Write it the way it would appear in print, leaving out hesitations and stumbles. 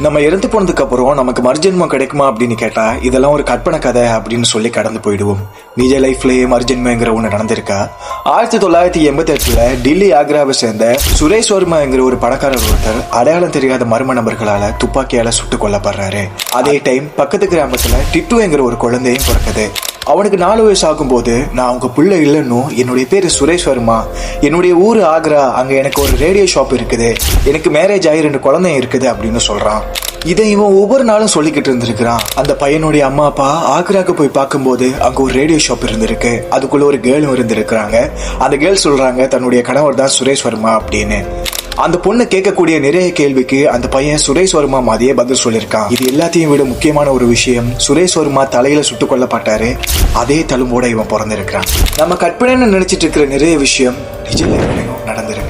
நம்ம இறந்து போனதுக்கு அப்புறம் நமக்கு மறுஜென்மம் கிடைக்குமா அப்படின்னு கேட்டா இதெல்லாம் ஒரு கற்பனை கதை அப்படின்னு சொல்லி கடந்து போயிடுவோம். நிஜ லைஃப்லயே மறுஜென்மங்கிற ஒண்ணு நடந்திருக்கா? 1988 டில்லி ஆக்ராவை சேர்ந்த சுரேஷ் வர்மாங்கிற ஒரு பணக்காரர் ஒருத்தர் அடையாளம் தெரியாத மர்ம நபர்களால துப்பாக்கியால சுட்டுக் கொல்லப்படுறாரு. அதே டைம் பக்கத்து கிராமத்துல டிட்டுங்கிற ஒரு குழந்தையும் பிறக்குது. அவனுக்கு 4 வயசு ஆகும்போது நான் அவங்க பிள்ளை இல்லைன்னு, என்னுடைய பேரு சுரேஷ் வர்மா, என்னுடைய ஊரு ஆக்ரா, அங்க எனக்கு ஒரு ரேடியோ ஷாப் இருக்குது, எனக்கு மேரேஜ் ஆகி 2 குழந்தைங்க இருக்குது அப்படின்னு சொல்றான். இதை இவன் ஒவ்வொரு நாளும் சொல்லிக்கிட்டு இருந்திருக்கிறான். அந்த பையனுடைய அம்மா அப்பா ஆக்ராக்கு போய் பார்க்கும்போது அங்க ஒரு ரேடியோ ஷாப் இருந்திருக்கு, அதுக்குள்ள ஒரு கேர்ளும் இருந்திருக்கிறாங்க. அந்த கேர்ள் சொல்றாங்க தன்னுடைய கணவர் தான் சுரேஷ் வர்மா அப்படின்னு. அந்த பொண்ணு கேட்கக்கூடிய நிறைய கேள்விக்கு அந்த பையன் சுரேஷ் வர்மா மாதிரியே பதில் சொல்லியிருக்கான். இது எல்லாத்தையும் விட முக்கியமான ஒரு விஷயம், சுரேஷ் வர்மா தலையில சுட்டுக் கொல்லப்பட்டாரு, அதே தழும்போட இவன் பிறந்திருக்கிறான். நம்ம கற்பனைன்னு நினைச்சிட்டு இருக்கிற நிறைய விஷயம் நிஜ லைஃப்லயும் நடந்திருக்கு.